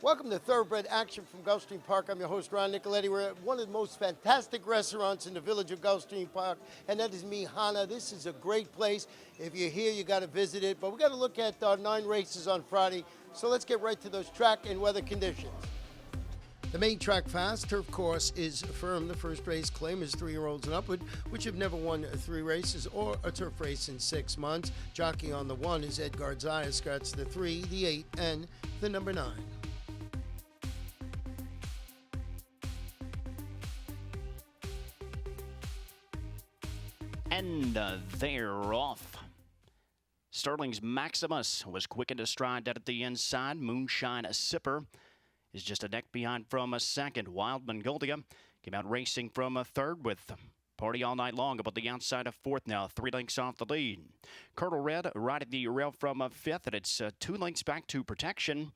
Welcome to Thoroughbred Action from Gulfstream Park. I'm your host, Ron Nicoletti. We're at one of the most fantastic restaurants in the village of Gulfstream Park, and that is Mihana. This is a great place. If you're here, you got to visit it. But we got to look at our 9 races on Friday. So let's get right to those track and weather conditions. The main track fast turf course is firm. The first race claim is 3-year-olds and upward, which have never won 3 races or a turf race in 6 months. Jockey on the 1 is Edgar Zayas. Got the 3, the 8, and the number 9. And they're off. Sterling's Maximus was quick into stride out at the inside. Moonshine Sipper is just a neck behind from a second. Wild Mongolia came out racing from a third with Party All Night Long up at the outside of fourth now, 3 lengths off the lead. Colonel Red riding the rail from a fifth, and it's 2 lengths back to Protection,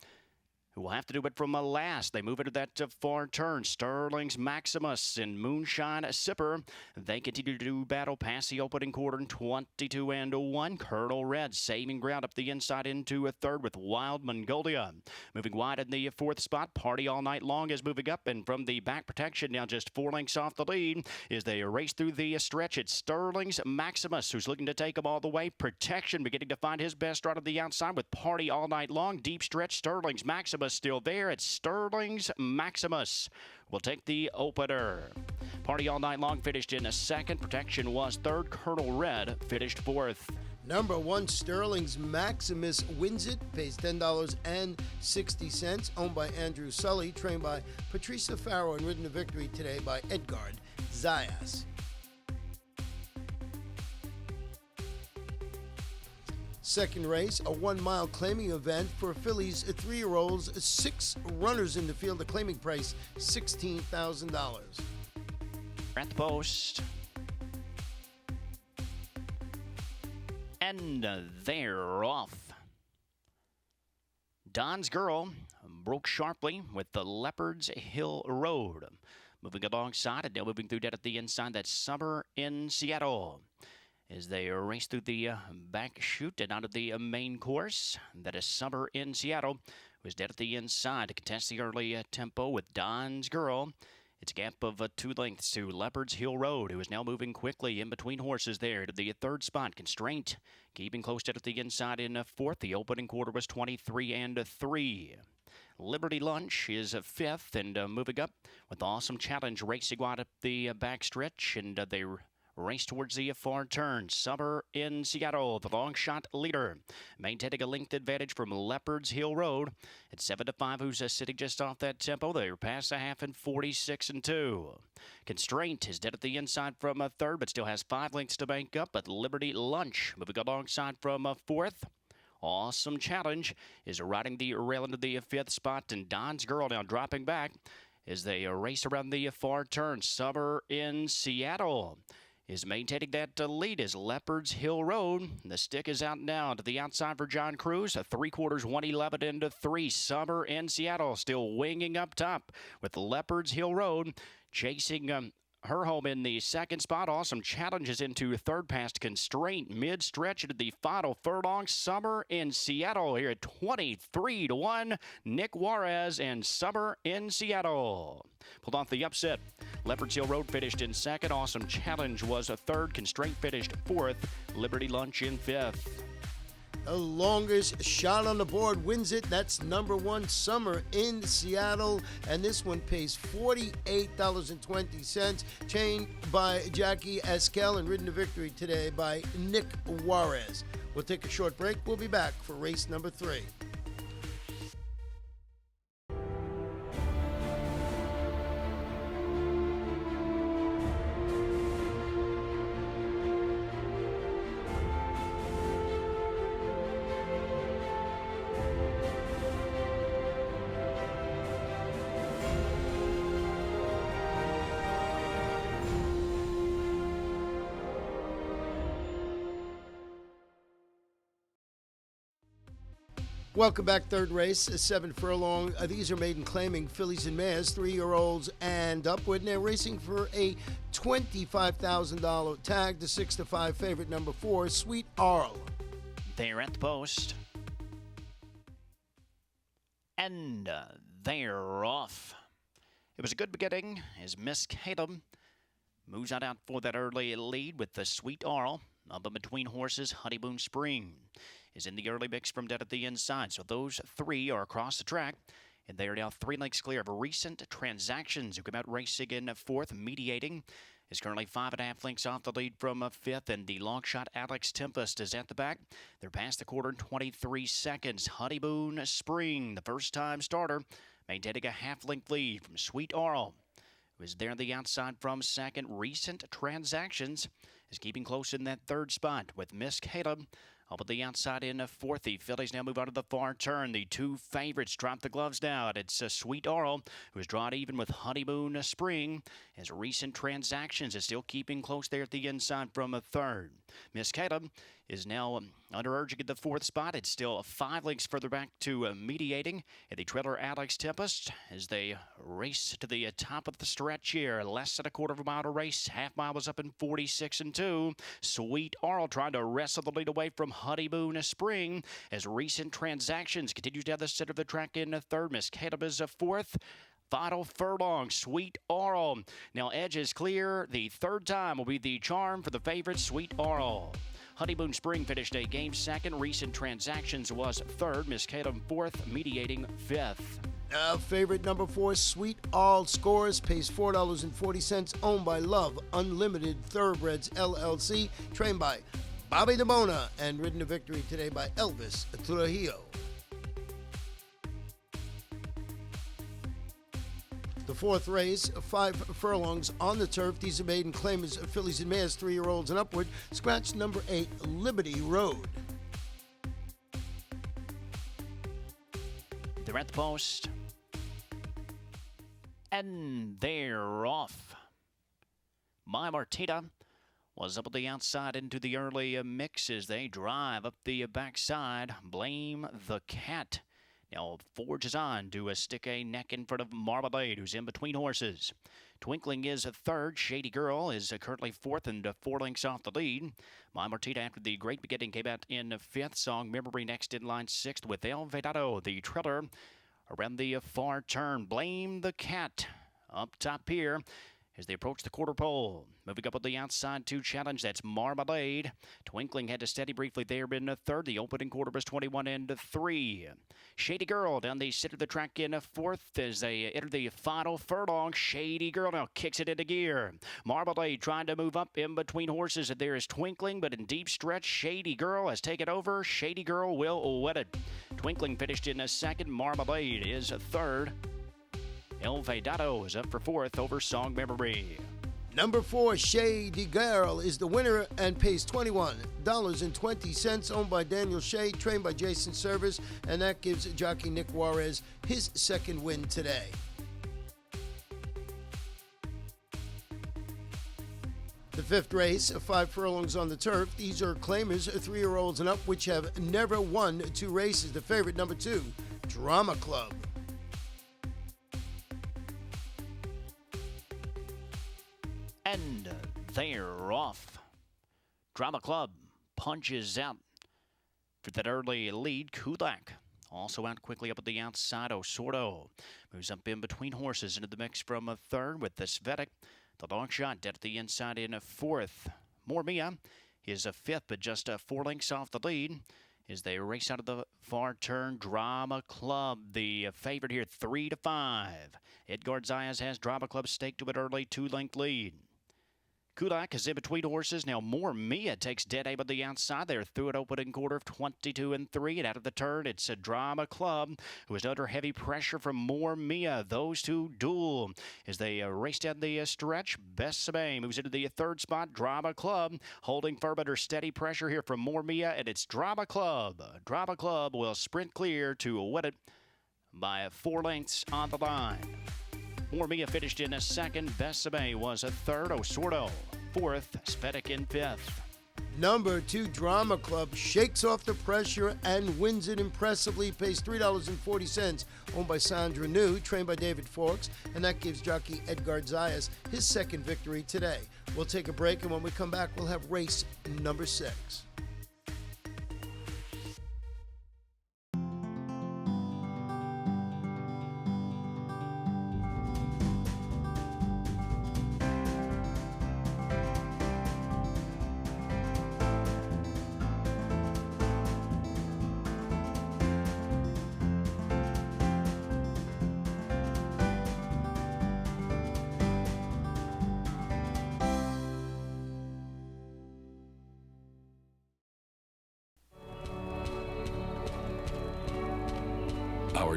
who will have to do it from a last. They move into that far turn. Sterling's Maximus and Moonshine Sipper. They continue to do battle past the opening quarter in 22-1. Colonel Red saving ground up the inside into a third with Wild Mongolia. Moving wide in the fourth spot. Party All Night Long is moving up, and from the back Protection now just 4 lengths off the lead as they race through the stretch. It's Sterling's Maximus who's looking to take them all the way. Protection beginning to find his best right on the outside with Party All Night Long. Deep stretch. Sterling's Maximus still there. It's Sterling's Maximus will take the opener. Party All Night Long finished in a second. Protection was third. Colonel Red finished fourth. Number 1, Sterling's Maximus wins it, pays $10.60, owned by Andrew Sully, trained by Patricia Farrow, and ridden to victory today by Edgar Zayas. Second race, a 1-mile claiming event for fillies, 3-year-olds, 6 runners in the field. The claiming price, $16,000. At the post. And they're off. Don's Girl broke sharply with the Leopard's Hill Road. Moving alongside it, now moving through dead at the inside. That's Summer in Seattle. As they race through the back chute and out of the main course. That is Summer in Seattle, who's dead at the inside to contest the early tempo with Don's Girl. It's a gap of 2 lengths to Leopard's Hill Road, who is now moving quickly in between horses there to the third spot. Constraint keeping close dead at the inside in fourth. The opening quarter was 23-3. Liberty Lunch is fifth and moving up with Awesome Challenge racing wide up the back stretch, and they race towards the far turn. Summer in Seattle, the long shot leader, maintaining a length advantage from Leopard's Hill Road. It's 7-5, who's sitting just off that tempo. They're past a half in 46-2. Constraint is dead at the inside from a third, but still has 5 lengths to bank up. But Liberty Lunch moving alongside from a fourth. Awesome Challenge is riding the rail into the fifth spot, and Don's Girl now dropping back as they race around the far turn. Summer in Seattle is maintaining that lead as Leopard's Hill Road. The stick is out now to the outside for John Cruz. 3/4, 111-3. Summer in Seattle still winging up top with Leopard's Hill Road chasing her home in the second spot. Awesome Challenges into third past Constraint. Mid-stretch into the final furlong. Summer in Seattle here at 23-1. Nick Juarez and Summer in Seattle pulled off the upset. Leopard's Hill Road finished in second. Awesome Challenge was a third. Constraint finished fourth. Liberty Lunch in fifth. The longest shot on the board wins it. That's number 1, Summer in Seattle. And this one pays $48.20. Chained by Jackie Eskel and ridden to victory today by Nick Juarez. We'll take a short break. We'll be back for race number 3. Welcome back. Third race, 7 furlong. These are maiden claiming fillies and mares, 3-year-olds and upward. And they're racing for a $25,000 tag. The 6-5 favorite, number 4, Sweet Arl. They're at the post. And they're off. It was a good beginning as Miss Caleb moves on out for that early lead with the Sweet Arl. Up in between horses, Honeymoon Spring is in the early mix from dead at the inside. So those three are across the track. And they are now 3 lengths clear of Recent Transactions, who come out racing in fourth. Mediating is currently 5.5 lengths off the lead from fifth. And the long shot Alex Tempest is at the back. They're past the quarter in 23 seconds. Honeymoon Spring, the first-time starter, maintaining a half-length lead from Sweet Arl, who is there on the outside from second. Recent Transactions is keeping close in that third spot with Miss Caleb up at the outside in fourth. The fillies now move on to the far turn. The two favorites drop the gloves down. It's Sweet Arl, who is drawn even with Honeymoon Spring, as Recent Transactions is still keeping close there at the inside from a third. Miss Caleb is now under urging at the fourth spot. It's still 5 lengths further back to Mediating. And the trailer Alex Tempest as they race to the top of the stretch here. Less than a quarter of a mile to race. Half mile was up in 46 and 2. Sweet Arl trying to wrestle the lead away from Honeymoon Spring as Recent Transactions continues down the center of the track in third. Miss Caleb is a fourth. Final furlong, Sweet Arl. Now edge is clear. The third time will be the charm for the favorite, Sweet Arl. Honeymoon Spring finished a game second. Recent Transactions was third. Miss Caleb fourth. Mediating fifth. Favorite number 4, Sweet Arl scores, pays $4.40, owned by Love Unlimited Thoroughbreds LLC, trained by Bobby DeBona, and ridden to victory today by Elvis Trujillo. The fourth race, 5 furlongs on the turf. These are maiden claimers, fillies and mares, 3-year-olds and upward. Scratch number 8, Liberty Road. They're at the post. And they're off. My Martita was up at the outside into the early mix as they drive up the backside. Blame the Cat now forges on to stick a neck in front of Marmalade, who's in between horses. Twinkling is a third. Shady Girl is currently fourth and 4 lengths off the lead. My Martita, after the great beginning, came out in fifth. Song Memory next in line sixth with El Vedado, the trailer, around the far turn. Blame the Cat up top here as they approach the quarter pole. Moving up on the outside to challenge, that's Marmalade. Twinkling had to steady briefly there in third. The opening quarter was 21 and 3. Shady Girl down the center of the track in fourth as they enter the final furlong. Shady Girl now kicks it into gear. Marmalade trying to move up in between horses, and there is Twinkling, but in deep stretch, Shady Girl has taken over. Shady Girl will win it. Twinkling finished in second. Marmalade is third. El Vedado is up for fourth over Song Memory. Number 4, Shady Girl, is the winner and pays $21.20, owned by Daniel Shea, trained by Jason Service, and that gives jockey Nick Juarez his second win today. The fifth race, 5 furlongs on the turf. These are claimers, 3-year-olds and up, which have never won 2 races. The favorite, number 2, Drama Club. And they're off. Drama Club punches out for that early lead. Kulak also out quickly up at the outside. Osordo moves up in between horses into the mix from a third with the Svetic. The long shot dead at the inside in a fourth. More Mia is a fifth, but just 4 lengths off the lead as they race out of the far turn. Drama Club, the favorite here, 3-5. Edgar Zayas has Drama Club staked to an early 2-length lead. Kulak is in between horses. Now More Mia takes dead aim on the outside. They're through an opening quarter of 22 and 3. And out of the turn, it's a Drama Club who is under heavy pressure from More Mia. Those two duel as they race down the stretch. Bessame moves into the third spot. Drama Club holding firm under steady pressure here from More Mia. And it's Drama Club. Drama Club will sprint clear to win it by 4 lengths on the line. More Mia finished in a second. Bessame was a third. Osordo fourth. Svetic in fifth. Number 2, Drama Club, shakes off the pressure and wins it impressively. Pays $3.40, owned by Sandra New, trained by David Forks, and that gives jockey Edgar Zayas his second victory today. We'll take a break, and when we come back, we'll have race number 6.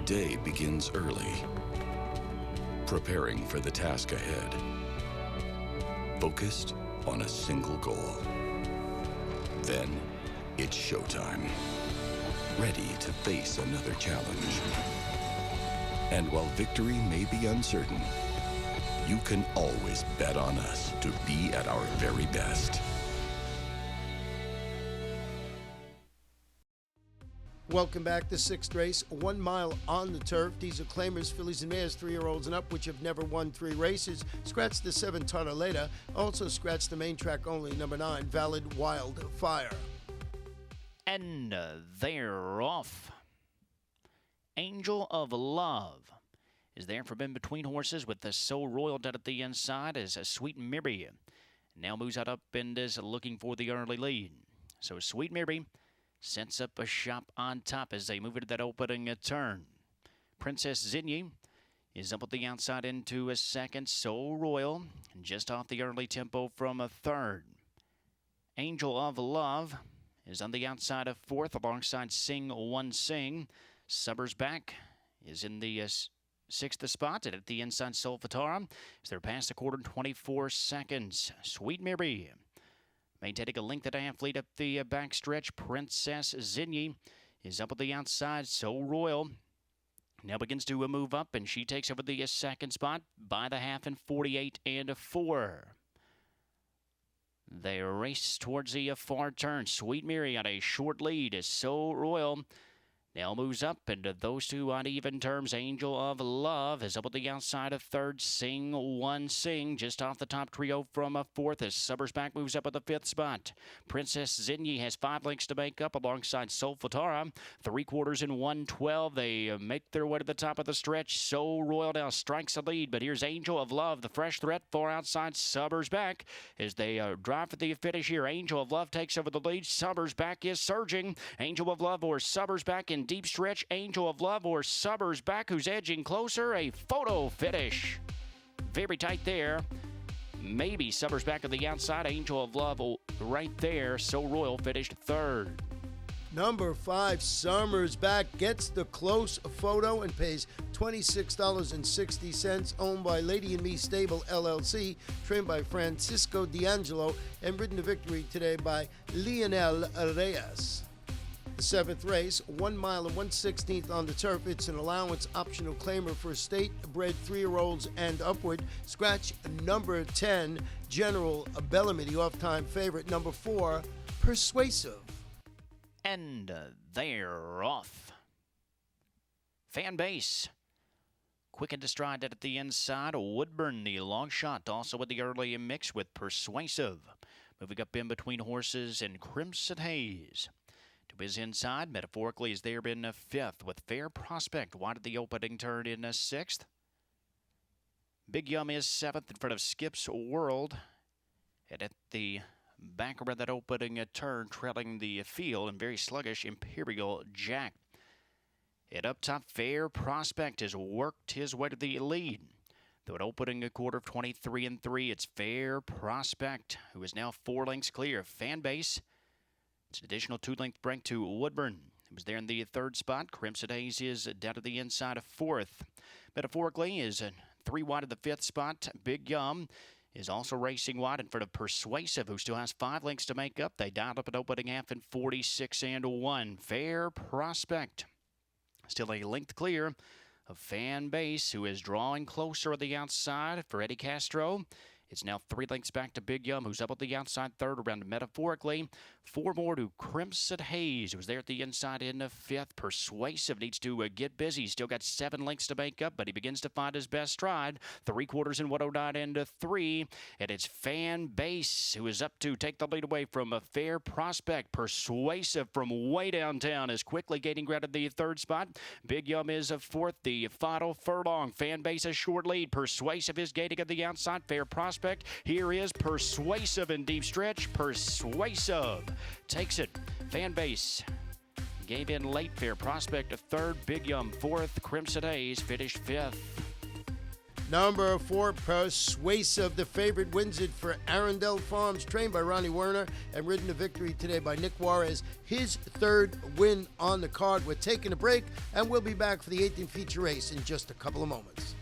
Our day begins early, preparing for the task ahead, focused on a single goal. Then, it's showtime, ready to face another challenge. And while victory may be uncertain, you can always bet on us to be at our very best. Welcome back to sixth race, 1 mile on the turf. These are claimers, fillies and mares, 3-year-olds and up, which have never won 3 races. Scratch the 7 Tartaleta. Also scratch the main track only, number 9, Valid Wildfire. And they're off. Angel of Love is there from in between horses with the So Royal down at the inside as Sweet Mary now moves out up and is looking for the early lead. So Sweet Mary sets up a shop on top as they move into that opening turn. Princess Zinyi is up at the outside into a second. So Royal, and just off the early tempo from a third. Angel of Love is on the outside of fourth alongside Sing One Sing. Subbers back is in the sixth spot, and at the inside Solfatara as they're past the quarter, 24 seconds. Sweet Mary maintaining a length and a half lead up the backstretch. Princess Zinyi is up at the outside. So Royal now begins to move up, and she takes over the second spot by the half in 48 and 4. They race towards the far turn. Sweet Mary on a short lead as So Royal now moves up into those two on even terms. Angel of Love is up at the outside of third. Sing One Sing just off the top trio from a fourth as Subbers back moves up at the fifth spot. Princess Zinyi has 5 lengths to make up alongside Solfatara. 3/4 in 1:12. They make their way to the top of the stretch. So Royal now strikes the lead, but here's Angel of Love, the fresh threat, far outside. Subbers back as they drive for the finish here. Angel of Love takes over the lead. Subbers back is surging. Angel of Love or Subbers back in deep stretch. Angel of Love or Subbers back, who's edging closer. A photo finish. Very tight there. Maybe Subbers back on the outside. Angel of Love right there. So Royal finished third. Number 5, Summers Back, gets the close photo and pays $26.60, owned by Lady and Me Stable, LLC, trained by Francisco D'Angelo, and ridden to victory today by Lionel Reyes. The 7th race, 1 mile and 1/16 on the turf. It's an allowance optional claimer for state-bred 3-year-olds and upward. Scratch number 10, General Bellamy, the off-time favorite. Number 4, Persuasive. And they're off. Fan base. Quick and stride at the inside. Woodburn, the long shot, also with the early mix with Persuasive. Moving up in between horses and Crimson Haze. To his inside, metaphorically, is there in a fifth with Fair Prospect wide at the opening turn in a sixth. Big Yum is seventh in front of Skip's World. And at the back around that opening turn, trailing the field and very sluggish, Imperial Jack. And up top, Fair Prospect has worked his way to the lead. Though an opening a quarter of 23 and 3, it's Fair Prospect, who is now 4 lengths clear of Fan Base. It's an additional 2-length break to Woodburn. It was there in the third spot. Crimson Haze is down to the inside of fourth. Metaphorically is 3 wide of the fifth spot. Big Yum is also racing wide in front of Persuasive, who still has 5 lengths to make up. They dialed up an opening half in 46 and 1. Fair Prospect still a length clear of Fan Base, who is drawing closer on the outside for Eddie Castro. It's now 3 lengths back to Big Yum, who's up at the outside third around metaphorically. 4 more to Crimson Haze, who's there at the inside in the fifth. Persuasive needs to get busy. He's still got 7 lengths to make up, but he begins to find his best stride. 3/4 in 109 and 3. And it's Fan Base, who is up to take the lead away from a Fair Prospect. Persuasive from way downtown is quickly gaining ground at the third spot. Big Yum is a fourth. The final furlong. Fan Base a short lead. Persuasive is gaining at the outside. Fair Prospect. Here is Persuasive in deep stretch. Persuasive takes it. Fan Base gave in late. Fair Prospect a third. Big Yum fourth. Crimson Haze finished fifth. Number 4, Persuasive. The favorite wins it for Arundel Farms, trained by Ronnie Werner and ridden to victory today by Nick Juarez. His third win on the card. We're taking a break, and we'll be back for the 18th feature race in just a couple of moments.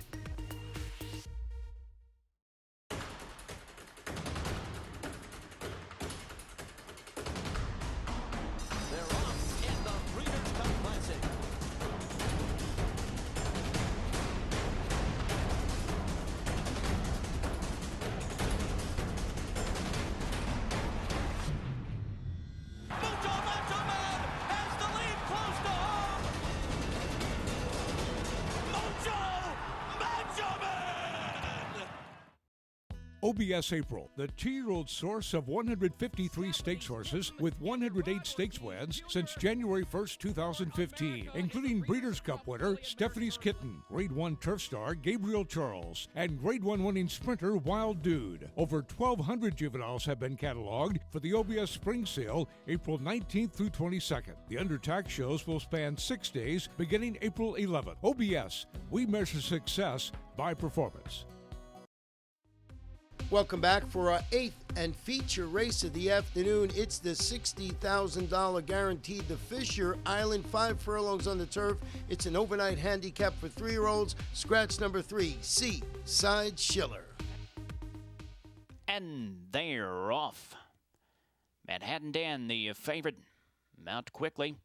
OBS April, the 2-year-old source of 153 stakes horses with 108 stakes wins since January 1st, 2015, including Breeders' Cup winner Stephanie's Kitten, Grade 1 Turf Star Gabriel Charles, and Grade 1 winning sprinter Wild Dude. Over 1,200 juveniles have been cataloged for the OBS Spring Sale, April 19th through 22nd. The undertax shows will span 6 days, beginning April 11th. OBS, we measure success by performance. Welcome back for our 8th and feature race of the afternoon. It's the $60,000 guaranteed, the Fisher Island 5 furlongs on the turf. It's an overnight handicap for 3-year-olds. Scratch number 3, Seaside Schiller. And they're off. Manhattan Dan, the favorite, mount quickly.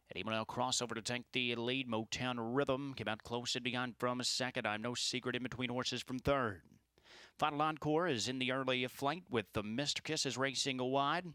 Eddie Monell crossover to take the lead. Motown Rhythm came out close and behind from a second. I'm No Secret in between horses from third. Final Encore is in the early flight with the Mr. Kisses racing wide.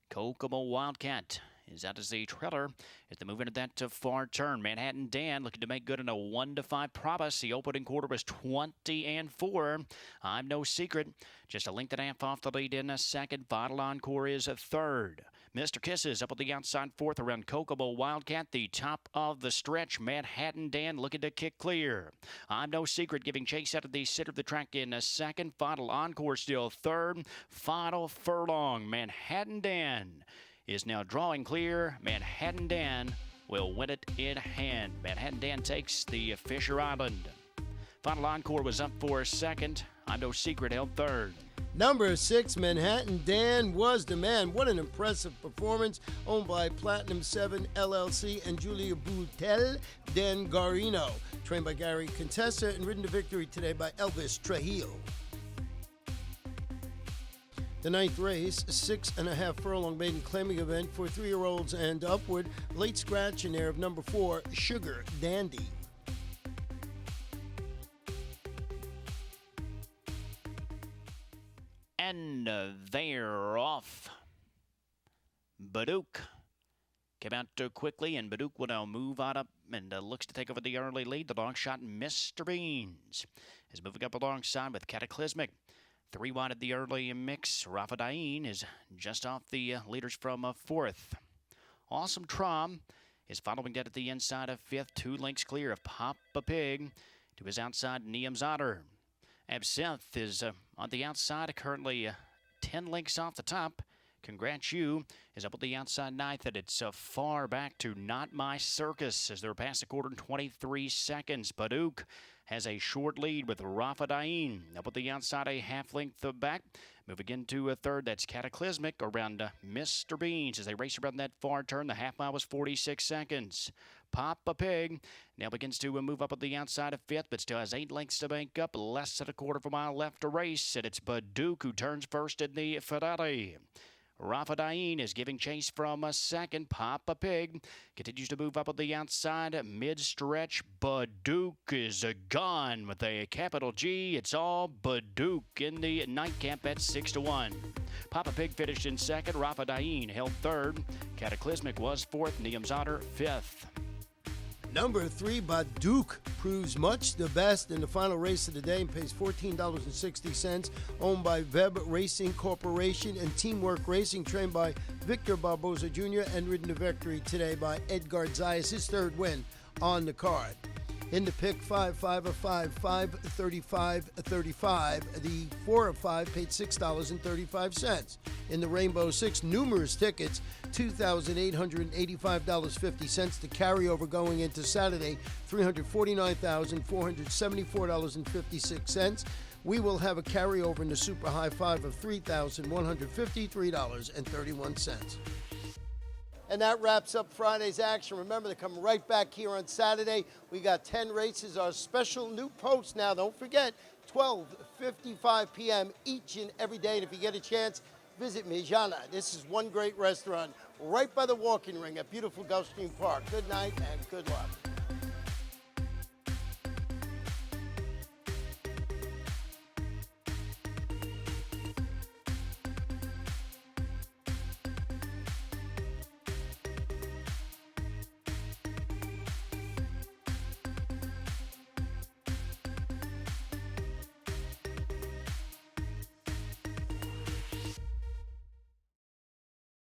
Kokomo Wildcat is out as the trailer as they move into that far turn. Manhattan Dan looking to make good in a 1-5 promise. The opening quarter was 20-4. I'm No Secret, just a length and a half off the lead in a second. Final Encore is a third. Mr. Kisses up on the outside fourth around Kokomo Wildcat. The top of the stretch, Manhattan Dan looking to kick clear. I'm No Secret giving chase out of the center of the track in a second. Final Encore still third. Final Furlong, Manhattan Dan is now drawing clear. Manhattan Dan will win it in hand. Manhattan Dan takes the Fisher Island. Final Encore was up for a second. I'm No Secret held third. Number 6, Manhattan Dan was the man. What an impressive performance. Owned by Platinum 7 LLC and Julia Boutel Dengarino. Trained by Gary Contessa and ridden to victory today by Elvis Trujillo. The 9th race, 6.5 furlong maiden claiming event for 3-year-olds and upward. Late scratch in there of number 4, Sugar Dandy. And they're off. Baduk came out quickly, and Baduk will now move on up and looks to take over the early lead. The long shot, Mr. Beans, is moving up alongside with Cataclysmic. 3 wide at the early mix. Rafa Dain is just off the leaders from 4th. Awesome Trom is following dead at the inside of 5th. 2 lengths clear of Papa Pig to his outside, Neum's Otter. Absinthe is on the outside, currently 10 lengths off the top. Congrats You is up at the outside 9th, and it's far back to Not My Circus as they're past the quarter in 23 seconds. Baduk has a short lead with Rafa Dain up at the outside, a half length back. Moving into a third, that's Cataclysmic around Mr. Beans as they race around that far turn. The half mile was 46 seconds. Papa Pig now begins to move up at the outside of 5th, but still has 8 lengths to make up. Less than a quarter of a mile left to race, and it's Baduk who turns first in the finale. Rafa Dain is giving chase from a second. Papa Pig continues to move up on the outside. Mid-stretch, Baduk is gone with a capital G. It's all Baduk in the nightcap at 6-1. Papa Pig finished in second. Rafa Dain held third. Cataclysmic was 4th. Neum's Otter 5th. Number 3, Baduk, proves much the best in the final race of the day and pays $14.60. Owned by Web Racing Corporation and Teamwork Racing, trained by Victor Barboza Jr. and ridden to victory today by Edgar Zayas, his 3rd win on the card. In the pick 5, 5 of 5, 535.35. The 4 of 5 paid $6.35. In the Rainbow 6, numerous tickets, $2,885.50. The carryover going into Saturday, $349,474.56. We will have a carryover in the Super High 5 of $3,153.31. And that wraps up Friday's action. Remember to come right back here on Saturday. We got 10 races. Our special new post now, don't forget, 12:55 p.m. each and every day. And if you get a chance, visit me, Jana. This is one great restaurant right by the walking ring at beautiful Gulfstream Park. Good night and good luck.